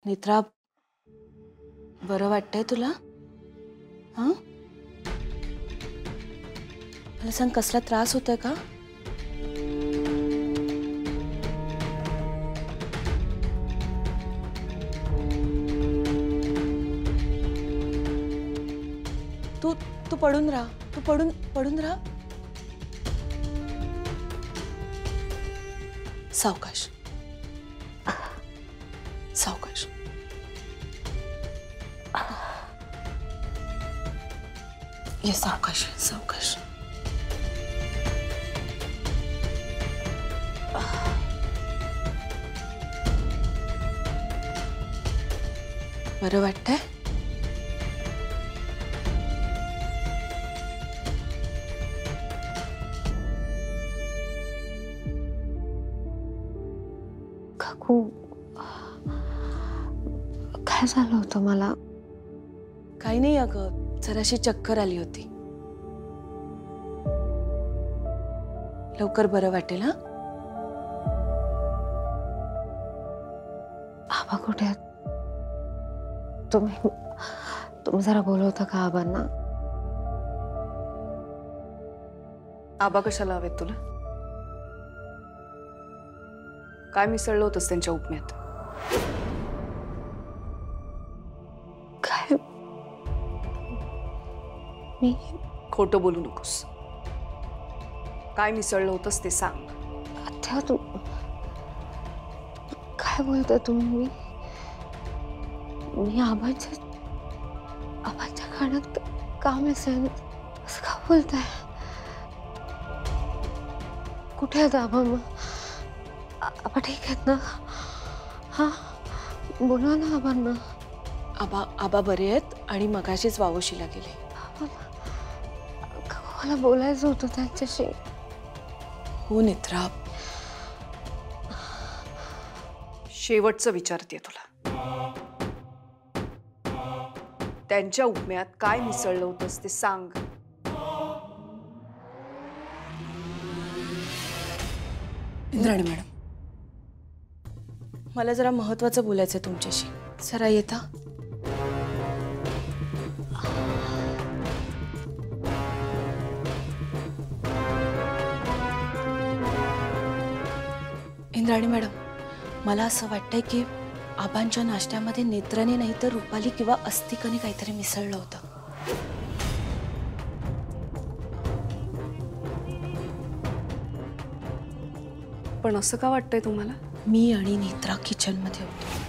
नेत्रा, बरं वाटतंय तुला? हां? मला सांग, कसला त्रास होतोय का? तू तू पडून राहा. तू पडून पडून राहा. सावकाश. सावकाश. ये सावकाश, सावकाश. बरं वाटतंय? काकू, काय झालं होतं मला? काही नाही अगं, जराशी चक्कर आली होती. लवकर बरं वाटेल हा. आबा कुठे आहेत? तुम्ही तुम्ही जरा बोलवता का आबांना? आबा कशाला हवेत तुला? काय मिसळलं होतंस त्यांच्या उपम्यात? काय? मी खोटं बोलू नकोस. काय मिसळलं होतंस ते सांग. आत्या, तू काय बोलताय तुम्ही? मी आबांच्या कानात का मिसळेन? असं का बोलताय? कुठे आहेत आबा? मग आबा ठीक आहेत ना? हा, बोलवा ना आबांना. आबा बरे आहेत आणि मगाशीच वावोशीला गेले. मला बोलायचं होतं त्यांच्याशी. हो नेत्रा. शेवटचं विचारते तुला. त्यांच्या उपम्यात काय मिसळलं होतंस ते सांग. इंद्राणी मॅडम, मला जरा महत्वाचं बोलायचं तुमच्याशी. जरा येता? इंद्राणी मॅडम, मला असं वाटतंय की आबांच्या नाश्त्यामध्ये नेत्राने नाही तर रुपाली किंवा अस्तिकाने काहीतरी मिसळलं होतं. पण असं का वाटतंय तुम्हाला? मी आणि नेत्रा किचनमध्ये होतो.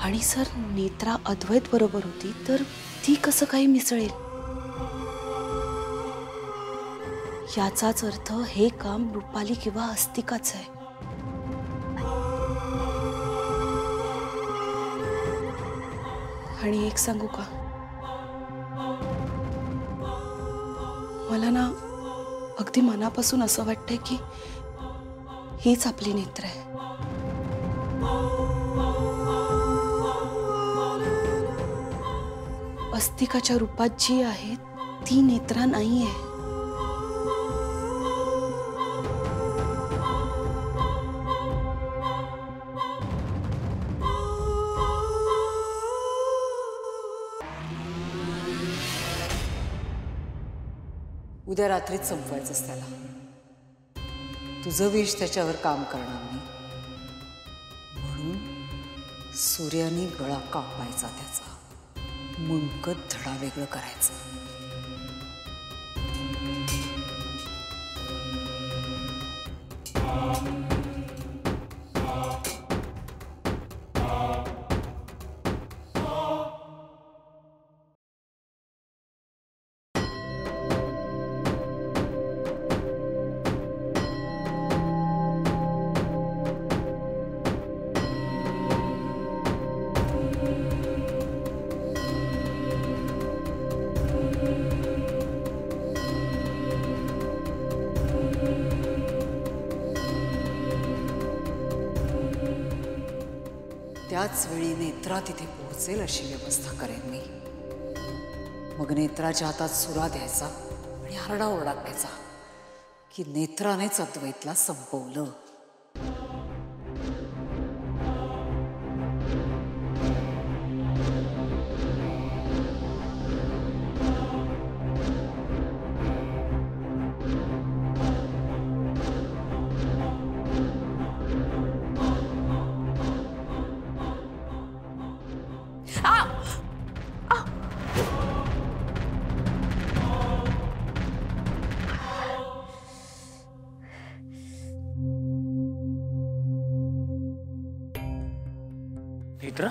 आणि सर, नेत्रा अद्वैत बरोबर होती तर ती कसं काही मिसळेल? याचाच अर्थ हे काम रुपाली किंवा अस्तिकाच आहे. आणि एक सांगू का, मला ना अगदी मनापासून असं वाटतंय की हीच आपली नेत्र आहे. अस्तिकाच्या रूपात जी आहे ती नेत्रा नाहीये. उद्या रात्रीच संपवायचंच त्याला. तुझं विष त्याच्यावर काम करणार नाही म्हणून सूर्याने गळा कापायचा त्याचा, मुंडकत धडा वेगळं करायचं. त्याच वेळी नेत्रा तिथे पोहोचेल अशी व्यवस्था करेन मी. मग नेत्राच्या हातात सुरा द्यायचा आणि आरडाओरडा करायचा की नेत्रानेच अद्वैतला संपवलं. नेत्रा,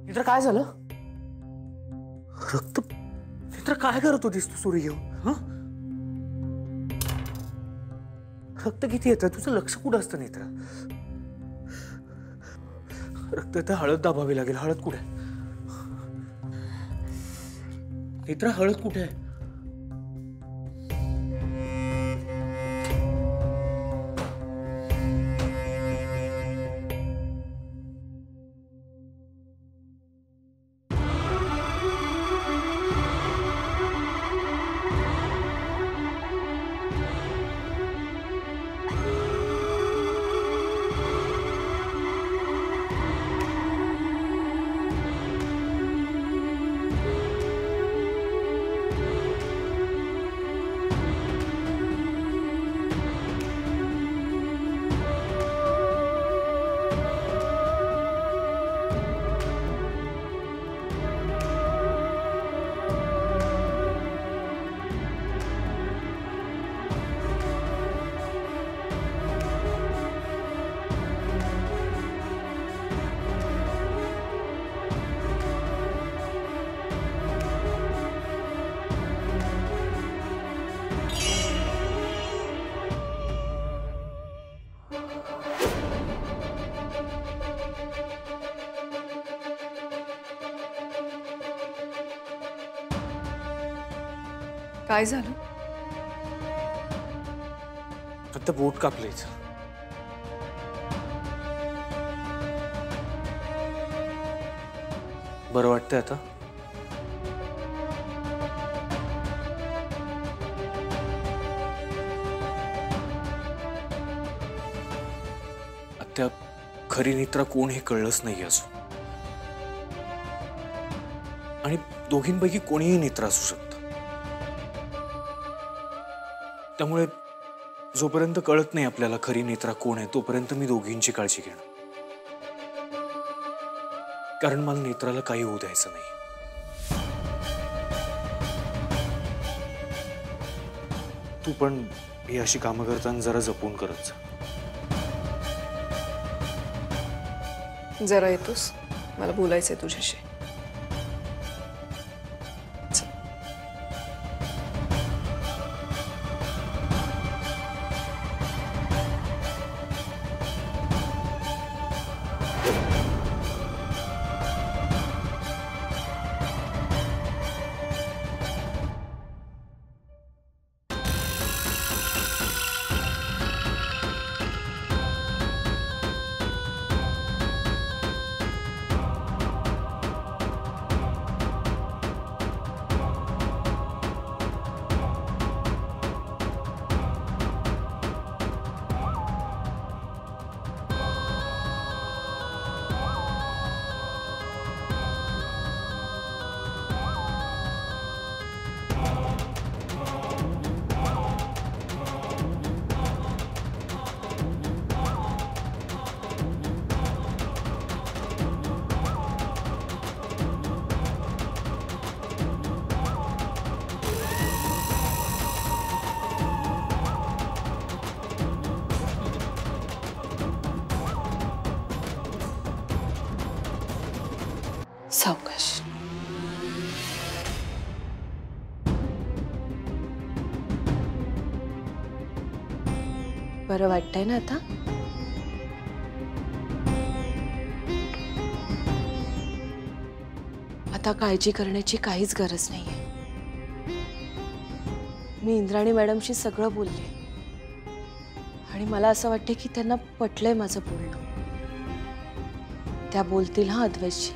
नेत्रा काय झालं? रक्त. नेत्रा काय करत होतीस तू सुरी घेऊन? हं? रक्त किती येतं? तुझं लक्ष कुठं असतं नेत्रा? रक्त तर हळद दाबावी लागेल. हळद कुठे आहे? नेत्रा हळद कुठे आहे? काय झालं? फक्त बोट कापलंयच. बरं वाटतंय आता? आता खरी नेत्रा कोण हे कळलंच नाही अजून. आणि दोघींपैकी कोणीही नेत्रा असू शकतं. त्यामुळे जोपर्यंत कळत नाही आपल्याला खरी नेत्रा कोण आहे तोपर्यंत मी दोघींची काळजी घेणार. कारण मला नेत्राला काही होऊ द्यायचं नाही. तू पण ही अशी कामं करताना जरा जपून करत जा. जरा येतोस? मला बोलायचंय तुझ्याशी. सावकाश. बरं वाटतंय ना आता? आता काळजी करण्याची काहीच गरज नाहीये. मी इंद्राणी मॅडमशी सगळं बोलले आणि मला असं वाटतंय की त्यांना पटलंय माझं बोलणं. त्या बोलतील हा अद्वैतशी.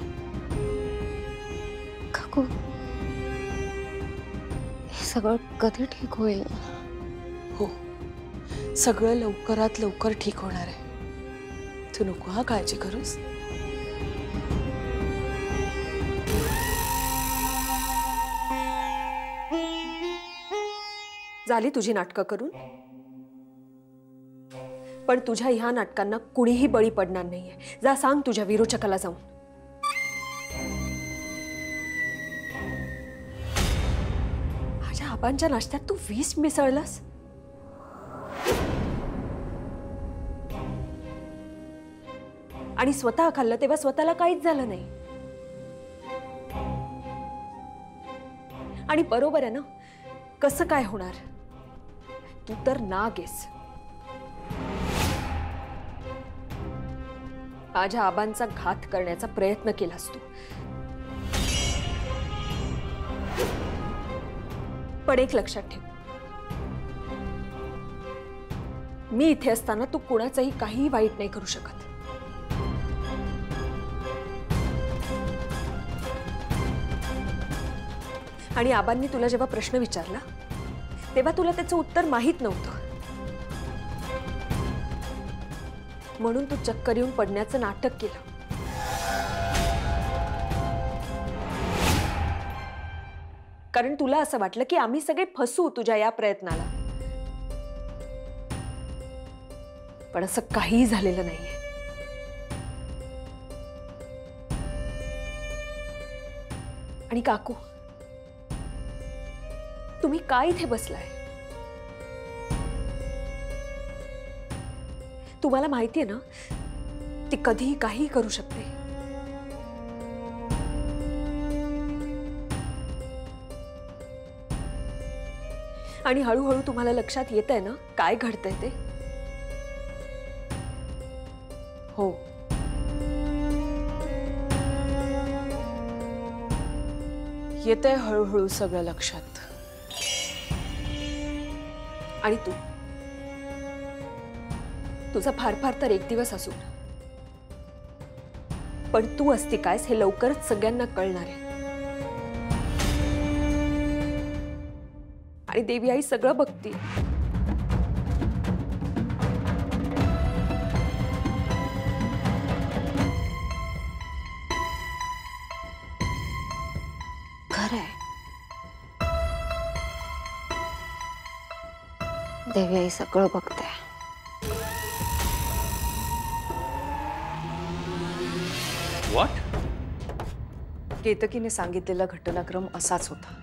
काकू, हे सगळं कधी ठीक होईल? हो, सगळं लवकरात लवकर ठीक होणार आहे. तू नको हा काळजी करूस. झाली तुझी नाटकं करून. पण तुझ्या ह्या नाटकांना कुणीही बळी पडणार नाहीये. जा सांग तुझ्या विरोचकाला जाऊन. माझ्या आबांच्या नाश्त्यात तू विष मिसळलास. आणि स्वतः खाल्लं तेव्हा स्वतःला काहीच झालं नाही. आणि बरोबर आहे ना, कसं काय होणार? तू तर नागेस. माझ्या आबांचा घात करण्याचा प्रयत्न केलास तू. पण एक लक्षात ठेव, मी इथे असताना तू कुणाचंही काहीही वाईट नाही करू शकत. आणि आबांनी तुला जेव्हा प्रश्न विचारला तेव्हा तुला त्याचं उत्तर माहीत नव्हतं, म्हणून तू चक्कर येऊन पडण्याचं नाटक केलं. कारण तुला असं वाटलं की आम्ही सगळे फसू तुझ्या या प्रयत्नाला. पण असं काहीही झालेलं नाहीये. आणि काकू, तुम्ही काय इथे बसलाय? तुम्हाला माहितीये ना, ती कधीही काहीही करू शकते. आणि हळूहळू तुम्हाला लक्षात येतंय ना काय घडतंय ते. हो, येतंय हळूहळू सगळं लक्षात. आणि तुझा फार फार तर एक दिवस असू, पण तू असती कायस हे लवकरच सगळ्यांना कळणार आहे. आणि देवी आई सगळं बघती. खरंय, देवी आई सगळं बघते. व्हॉट? केतकीने सांगितलेला घटनाक्रम असाच होता.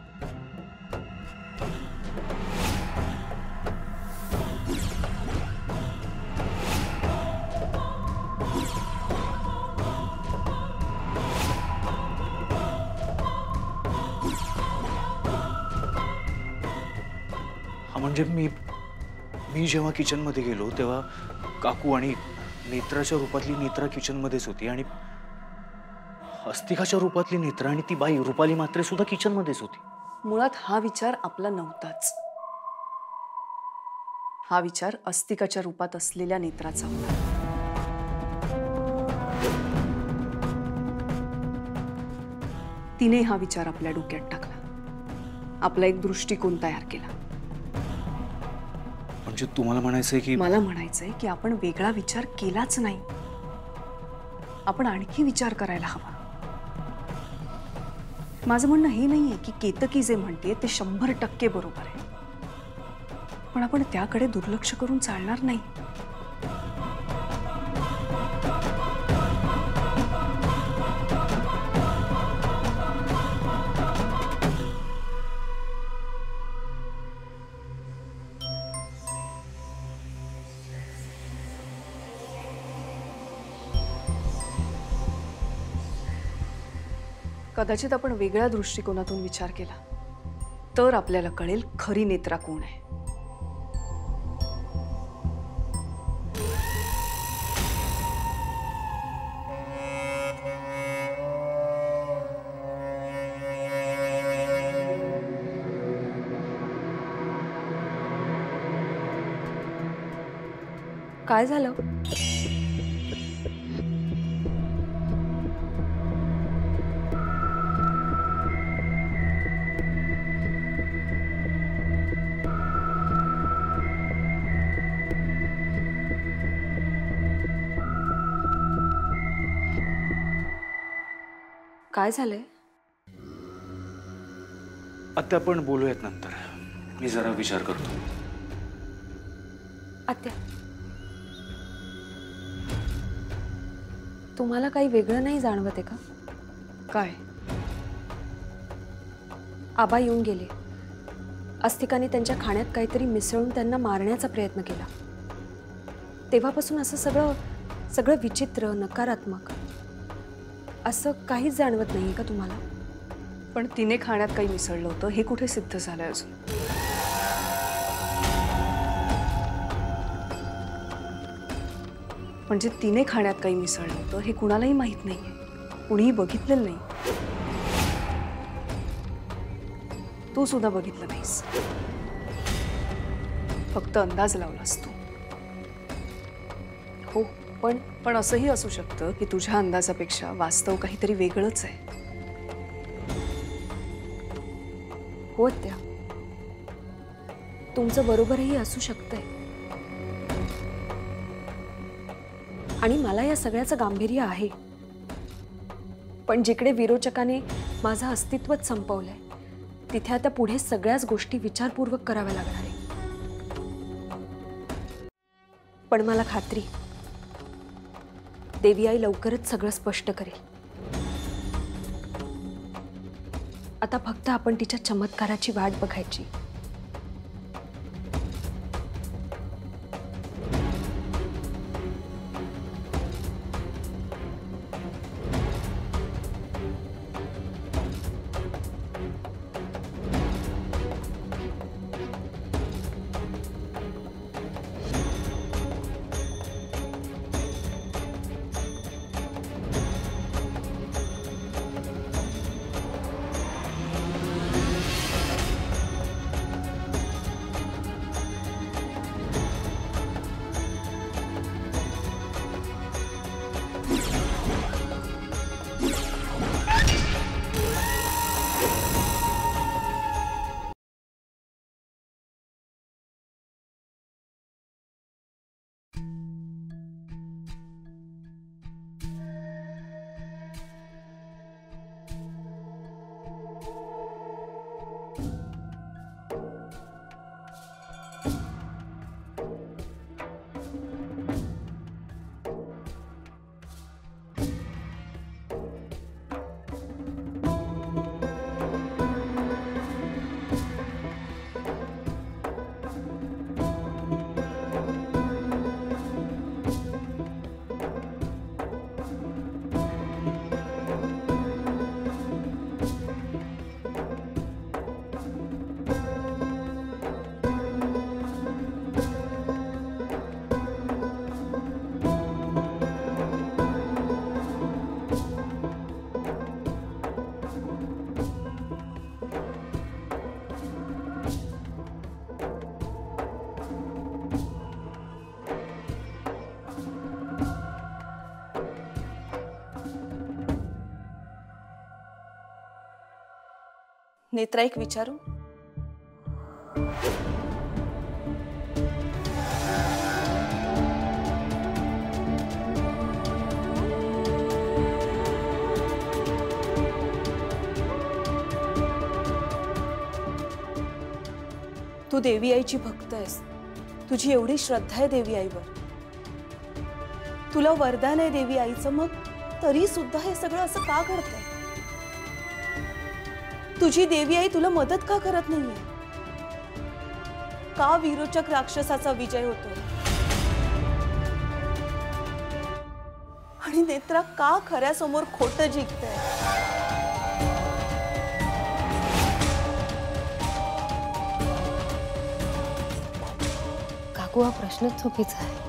हा म्हणजे मी जेव्हा किचनमध्ये गेलो तेव्हा काकू आणि नेत्राच्या रूपातली नेत्रा किचनमध्येच होती आणि अस्तिकाच्या रूपातली नेत्रा आणि ती बाई रुपाली मात्रे सुद्धा किचनमध्येच होती. मुळात हा विचार आपला नव्हताच. हा विचार अस्तिकाच्या रूपात असलेल्या नेत्राचा होता. तिने हा विचार आपल्या डोक्यात टाकला, आपला एक दृष्टिकोन तयार केला. म्हणजे तुम्हाला म्हणायचंय की? मला म्हणायचंय की आपण वेगळा विचार केलाच नाही, आपण आणखी विचार करायला हवा. माझं म्हणणं हे नाहीये की केतकी जे म्हणते ते 100% बरोबर आहे, पण आपण त्याकडे दुर्लक्ष करून चालणार नाही. कदाचित आपण वेगळ्या दृष्टिकोनातून विचार केला तर आपल्याला कळेल खरी नेत्रा कोण आहे. काय झालं? काय झालंय? आता आपण बोलूयात नंतर. मी जरा विचार करतो. आत्या, तुम्हाला काही वेगळं नाही जाणवत आहे का? काय? आबा येऊन गेले. अस्तिकाने त्यांच्या खाण्यात काहीतरी मिसळून त्यांना मारण्याचा प्रयत्न केला. तेव्हापासून असं सगळं विचित्र, नकारात्मक असं काहीच जाणवत नाहीये का तुम्हाला? पण तिने खाण्यात काही मिसळलं होतं हे कुठे सिद्ध झालंय अजून? म्हणजे तिने खाण्यात काही मिसळलं होतं हे कुणालाही माहित नाहीये, कुणीही बघितलेलं नाही. तू सुद्धा बघितलं नाहीस, फक्त अंदाज लावलास तू. हो, पण असंही असू शकतं की तुझ्या अंदाजापेक्षा वास्तव काहीतरी वेगळंच आहे. हो त्या, तुमचं बरोबरही असू शकतंय. आणि मला या सगळ्याचं गांभीर्य आहे. पण जिकडे विरोचकाने माझं अस्तित्वच संपवलंय, तिथे आता पुढे सगळ्याच गोष्टी विचारपूर्वक कराव्या लागणार आहे. पण मला खात्री, देवी आई लवकरच सगळं स्पष्ट करेल. आता फक्त आपण तिच्या चमत्काराची वाट बघायची. नेत्रा, एक विचारू? तू देवी आईची भक्त आहेस. तुझी एवढी श्रद्धा आहे देवी आईवर. तुला वरदान आहे देवी आईचं, मग तरी सुद्धा हे सगळं असं का घडतंय? तुझी देवी आई तुला मदत का करत नाहीये? का विरोचक राक्षसाचा विजय होतो? आणि नेत्रा का खऱ्या समोर खोटं जिंकतंय? काकू, हा प्रश्नच चुकीचा आहे.